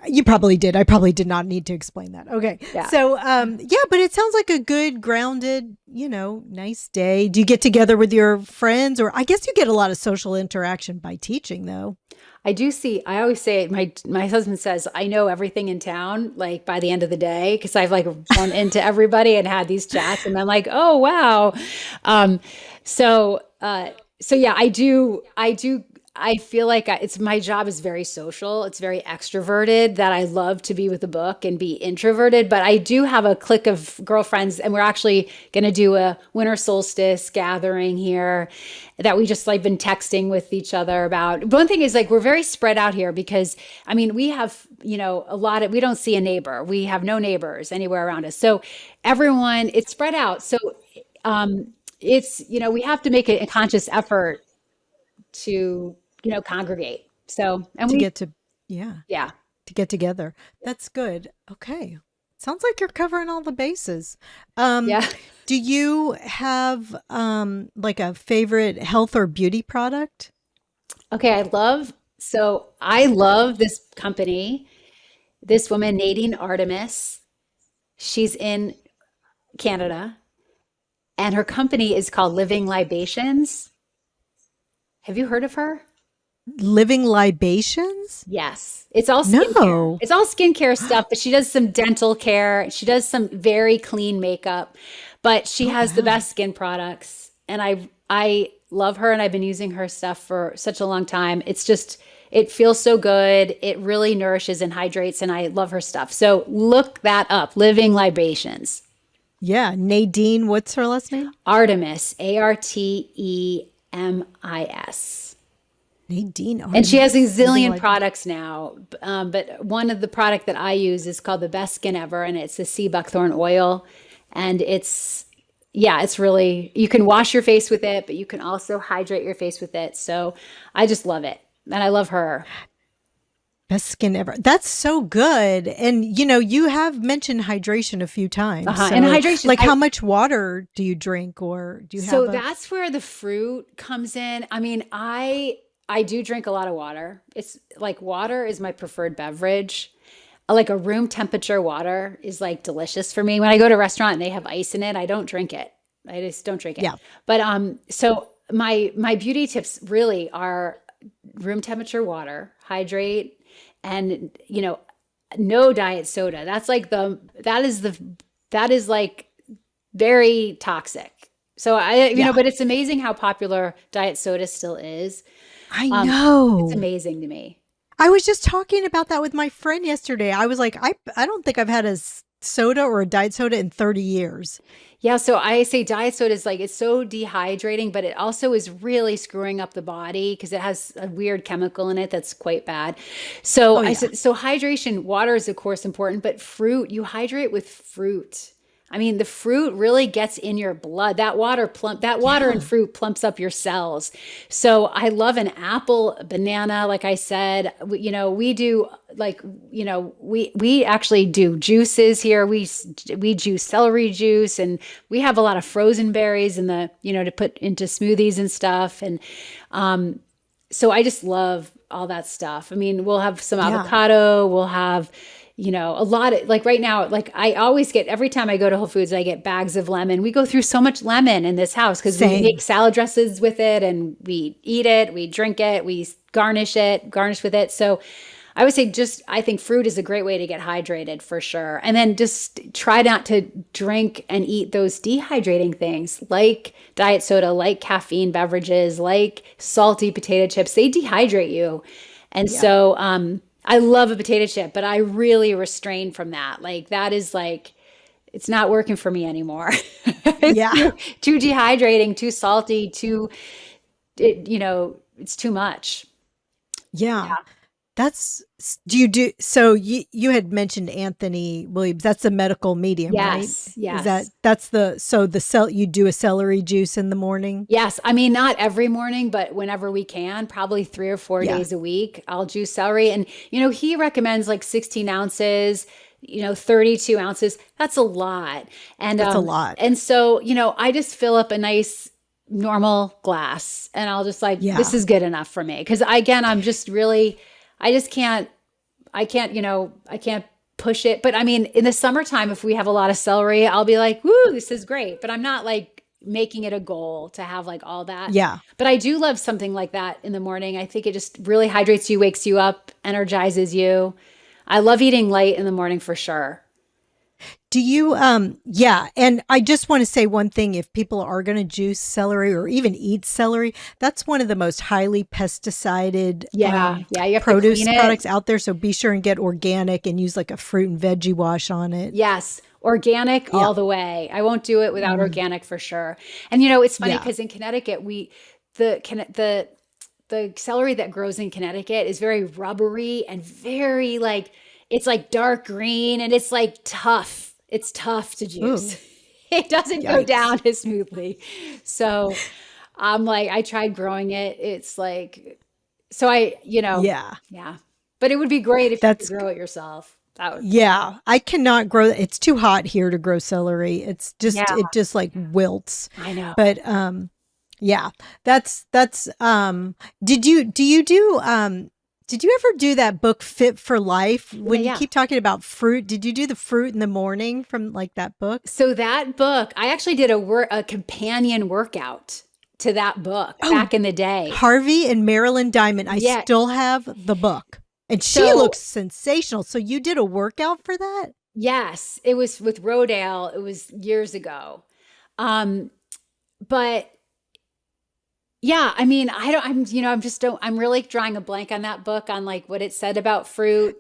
You probably did. I probably did not need to explain that. Okay. Yeah. So, yeah, but it sounds like a good, grounded, nice day. Do you get together with your friends? Or I guess you get a lot of social interaction by teaching, though. I do see, I always say, my husband says, I know everything in town, like by the end of the day, because I've like run into everybody and had these chats and I'm like, oh, wow. So yeah, I feel like my job is very social. It's very extroverted, that I love to be with a book and be introverted. But I do have a clique of girlfriends, and we're actually going to do a winter solstice gathering here that we just like been texting with each other about. One thing is like, we're very spread out here because I mean, we have, we don't see a neighbor. We have no neighbors anywhere around us. So everyone, it's spread out. So it's, we have to make a conscious effort to congregate. So, and To we, get to, yeah, yeah. to get together. That's good. Okay. Sounds like you're covering all the bases. Yeah. Do you have like a favorite health or beauty product? Okay. I love this company, this woman, Nadine Artemis. She's in Canada and her company is called Living Libations. Have you heard of her? Living Libations? Yes. It's all skincare. No. It's all skincare stuff, but she does some dental care. She does some very clean makeup, but she has the best skin products. And I love her and I've been using her stuff for such a long time. It feels so good. It really nourishes and hydrates and I love her stuff. So look that up, Living Libations. Yeah. Nadine, what's her last name? Artemis, Artemis. Nadine Artemis. And she has a Living zillion Lib- products now. But one of the product that I use is called the Best Skin Ever, and it's the sea buckthorn oil. And it's really, you can wash your face with it, but you can also hydrate your face with it. So I just love it. And I love her. Best skin ever. That's so good. And you have mentioned hydration a few times. Uh-huh. So, And hydration, like how much water do you drink, or do you have so that's where the fruit comes in. I mean, I do drink a lot of water. It's like water is my preferred beverage. Like a room temperature water is like delicious for me. When I go to a restaurant and they have ice in it, I don't drink it. I just don't drink it. Yeah. But so my beauty tips really are room temperature water, hydrate, and no diet soda. That is like very toxic. So but it's amazing how popular diet soda still is. I know. It's amazing to me. I was just talking about that with my friend yesterday. I was like, I don't think I've had a soda or a diet soda in 30 years. Yeah, so I say diet soda is like, it's so dehydrating, but it also is really screwing up the body because it has a weird chemical in it that's quite bad. So I said, so hydration, water is of course important, but fruit, you hydrate with fruit. I mean, the fruit really gets in your blood. That water and fruit plumps up your cells. So I love an apple, banana. Like I said, we do we actually do juices here. We juice celery juice, and we have a lot of frozen berries in the, to put into smoothies and stuff. And so I just love all that stuff. I mean, we'll have some avocado. We'll have a lot of, like right now, like I always get, every time I go to Whole Foods, I get bags of lemon. We go through so much lemon in this house because we make salad dressings with it and we eat it, we drink it, we garnish with it. So I would say I think fruit is a great way to get hydrated for sure. And then just try not to drink and eat those dehydrating things like diet soda, like caffeine beverages, like salty potato chips. They dehydrate you. And so, I love a potato chip, but I really restrain from that. Like that is like, it's not working for me anymore. It's too dehydrating, too salty, it's too much. Yeah. So you had mentioned Anthony Williams. That's the medical medium, right? Yes. You do a celery juice in the morning? Yes. I mean, not every morning, but whenever we can, probably 3 or 4 days a week, I'll juice celery. And, he recommends like 16 ounces. 32 ounces. That's a lot. And That's a lot. And so, I just fill up a nice normal glass and I'll just like, Yeah. this is good enough for me. Cause again, I'm just really, I just can't, I can't push it. But I mean, in the summertime, if we have a lot of celery, I'll be like, woo, this is great. But I'm not like making it a goal to have like all that. Yeah. But I do love something like that in the morning. I think it just really hydrates you, wakes you up, energizes you. I love eating light in the morning for sure. Do you, yeah. And I just want to say one thing. If people are going to juice celery or even eat celery, that's one of the most highly pesticided You have produce to clean it. products out there. So be sure and get organic and use like a fruit and veggie wash on it. Yes. Organic all the way. I won't do it without organic for sure. And it's funny because in Connecticut, the celery that grows in Connecticut is very rubbery and very like, it's like dark green and it's like tough. It's tough to juice. Ooh. It doesn't go down as smoothly. So I'm like, I tried growing it. It's like, so Yeah. But it would be great if you That's could grow it yourself. Yeah, I cannot grow. It's too hot here to grow celery. It's just it just like wilts. I know. But yeah, that's did you ever do that book Fit for Life? When you keep talking about fruit, did you do the fruit in the morning from like that book? So that book, I actually did a companion workout to that book back in the day. Harvey and Marilyn Diamond. I still have the book. And she looks sensational. So you did a workout for that? Yes, it was with Rodale. It was years ago. But yeah, I mean, I'm really drawing a blank on that book on like what it said about fruit.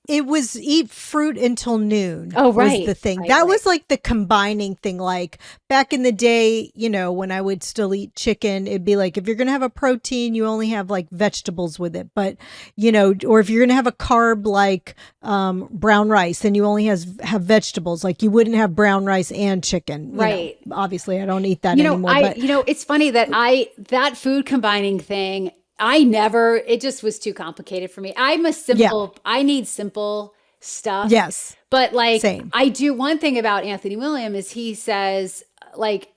It was eat fruit until noon. Oh, right. Was the thing. Right, that was like the combining thing. Like back in the day, when I would still eat chicken, it'd be like, if you're going to have a protein, you only have like vegetables with it. But, or if you're going to have a carb like brown rice, then you only have vegetables. Like you wouldn't have brown rice and chicken. Right. Obviously, I don't eat that anymore. But it's funny that that food combining thing, it just was too complicated for me. I need simple stuff. Yes. But like, same. I do one thing about Anthony William is he says like,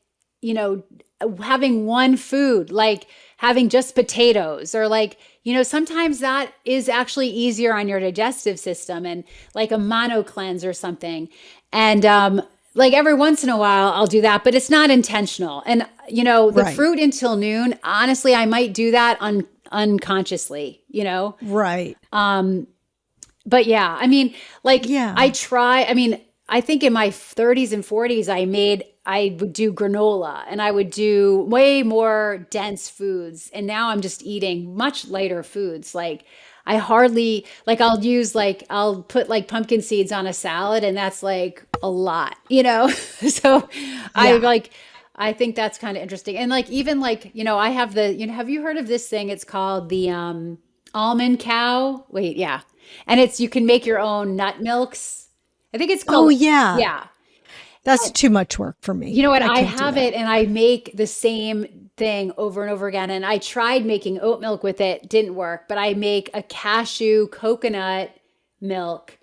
having one food, like having just potatoes or like, sometimes that is actually easier on your digestive system and like a mono cleanse or something. And, like every once in a while I'll do that, but it's not intentional. And the fruit until noon, honestly, I might do that unconsciously, Right. But yeah, I mean, like I think in my 30s and 40s, I would do granola and I would do way more dense foods. And now I'm just eating much lighter foods. Like I hardly I'll put like pumpkin seeds on a salad and that's like a lot, so I think that's kind of interesting. And like, even like, I have have you heard of this thing? It's called the almond cow. Wait. Yeah. And you can make your own nut milks. I think it's called. Oh yeah. Yeah. That's too much work for me. You know what? I have it and I make the same thing over and over again. And I tried making oat milk with it. Didn't work, but I make a cashew coconut milk.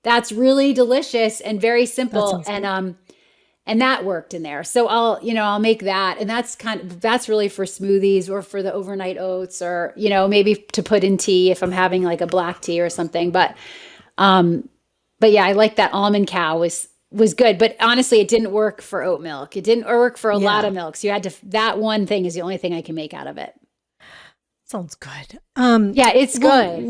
That's really delicious and very simple. And that worked in there. So I'll make that. And that's really for smoothies or for the overnight oats or, maybe to put in tea if I'm having like a black tea or something. But yeah, I like that almond cow was good, but honestly, it didn't work for oat milk. It didn't work for a lot of milks. You had to, that one thing is the only thing I can make out of it. Sounds good. Yeah, it's good.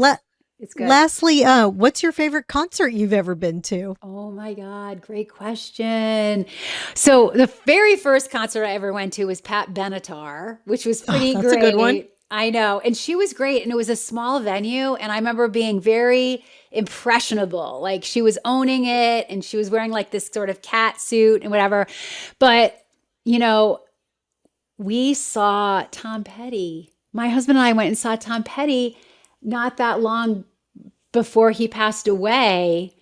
It's good. Lastly, what's your favorite concert you've ever been to? Oh my God, great question. So the very first concert I ever went to was Pat Benatar, which was pretty great. That's a good one. I know. And she was great. And it was a small venue. And I remember being very impressionable. Like she was owning it and she was wearing like this sort of cat suit and whatever. But, we saw Tom Petty. My husband and I went and saw Tom Petty not that long before he passed away.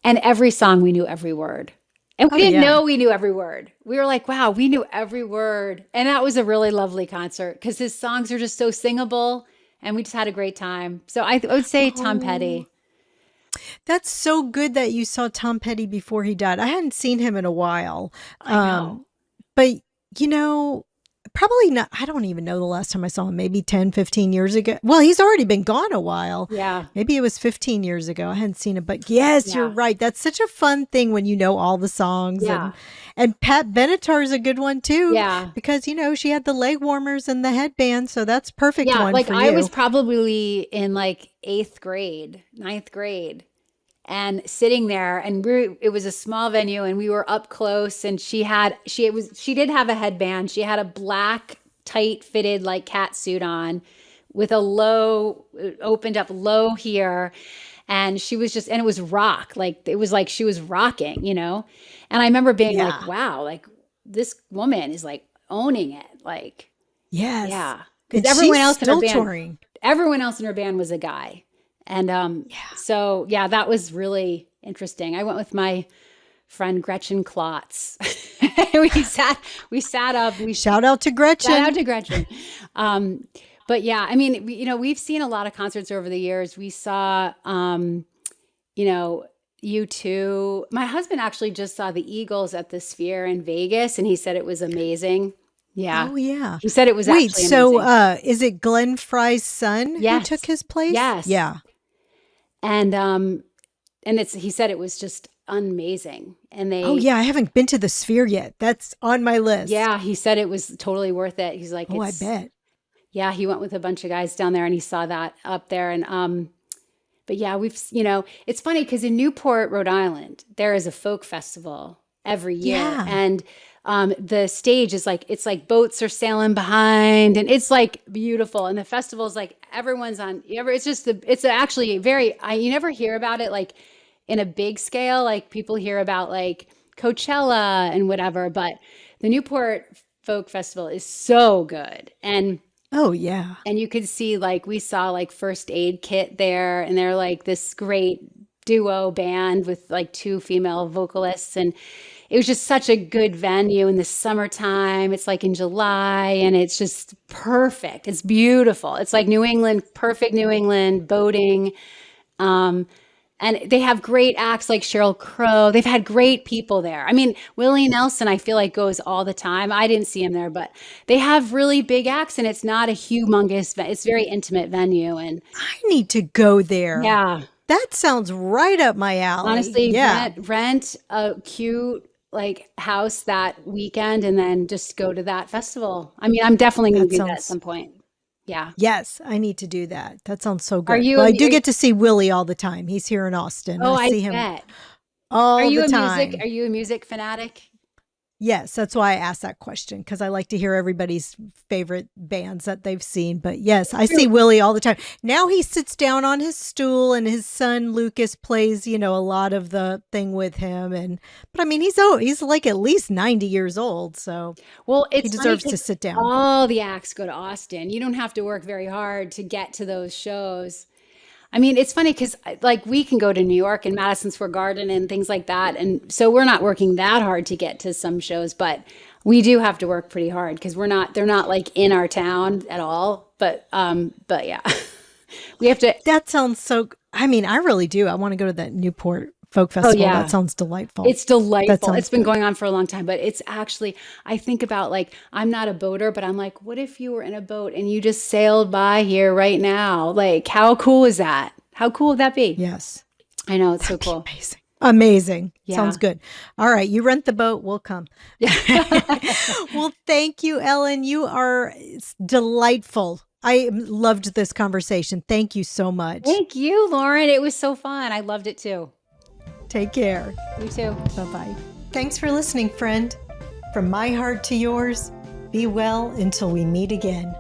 And every song we knew every word. And we didn't know we knew every word. We were like, wow, we knew every word. And that was a really lovely concert because his songs are just so singable and we just had a great time. So I would say Tom Petty. That's so good that you saw Tom Petty before he died. I hadn't seen him in a while. I know. But, you know, probably not. I don't even know the last time I saw him, maybe 10, 15 years ago. Well, he's already been gone a while. Yeah. Maybe it was 15 years ago. I hadn't seen him. But yes, you're Yeah. right. That's such a fun thing when you know all the songs. Yeah. And Pat Benatar is a good one too. Yeah. Because, you know, she had the leg warmers and the headband. So that's perfect Yeah. one Like for I you. was probably in like 8th grade, 9th grade. And sitting there, and it was a small venue, and we were up close. And she did have a headband. She had a black, tight fitted like cat suit on, with a opened up low here, and she was and it was rock, like it was like she was rocking, you know. And I remember being Yeah. like, wow, like this woman is like owning it, like Yes. yeah, And because everyone she's else in her still band, touring. everyone else in her band was a guy. And so yeah, that was really interesting. I went with my friend Gretchen Klotz. we sat up. Shout out to Gretchen. Shout out to Gretchen. But yeah, I mean, we've seen a lot of concerts over the years. We saw, U2. My husband actually just saw the Eagles at the Sphere in Vegas, and he said it was amazing. Yeah. Oh, yeah. He said it was Wait, actually so amazing. is it Glenn Fry's son Yes. who took his place? Yes. Yeah. And he said it was just amazing. And Oh, yeah. I haven't been to the Sphere yet. That's on my list. Yeah, he said it was totally worth it. He's like, Oh, I bet. Yeah, he went with a bunch of guys down there, and he saw that up there. And but yeah, it's funny because in Newport, Rhode Island, there is a folk festival every year. Yeah. And the stage is like, it's like boats are sailing behind, and it's like beautiful. And the festival is like everyone's on. It's actually very. You never hear about it like in a big scale, like people hear about like Coachella and whatever. But the Newport Folk Festival is so good, and Oh, yeah. you could see like we saw like First Aid Kit there, and they're like this great duo band with like 2 female vocalists, and it was just such a good venue in the summertime. It's like in July, and it's just perfect. It's beautiful. It's like New England, perfect New England boating. And they have great acts like Sheryl Crow. They've had great people there. I mean, Willie Nelson, I feel like goes all the time. I didn't see him there, but they have really big acts, and it's not a humongous, it's very intimate venue. And I need to go there. yeah, That sounds right up my alley. honestly, yeah. rent a cute like house that weekend, and then just go to that festival. I mean, I'm definitely going to That do that at sounds- some point. Yeah. Yes, I need to do that. That sounds so good. Are you- Well, I do are get to see Willie all the time. He's here in Austin. Oh, I see him bet. all Are you the a time. music? Are you a music fanatic? Yes, that's why I asked that question, because I like to hear everybody's favorite bands that they've seen. But yes, I see Willie all the time. Now he sits down on his stool, and his son Lucas plays, a lot of the thing with him. But I mean, he's like at least 90 years old, so Well, he it's deserves funny to sit down. all the acts go to Austin. You don't have to work very hard to get to those shows. I mean, it's funny because like we can go to New York and Madison Square Garden and things like that. And so we're not working that hard to get to some shows, but we do have to work pretty hard because they're not like in our town at all. But yeah, we have to. That sounds so. I mean, I really do. I want to go to that Newport Folk Festival. yeah. That sounds delightful. It's delightful. sounds It's been good. going on for a long time, but it's actually, I think about like, I'm not a boater, but I'm like, what if you were in a boat and you just sailed by here right now? Like, how cool is that? How cool would that be? Yes. I know. It's so cool. Amazing. Amazing. Yeah. Sounds good. All right. You rent the boat. We'll come. Well, thank you, Ellen. You are delightful. I loved this conversation. Thank you so much. Thank you, Lauren. It was so fun. I loved it too. Take care. You too. Bye-bye. Thanks for listening, friend. From my heart to yours, be well until we meet again.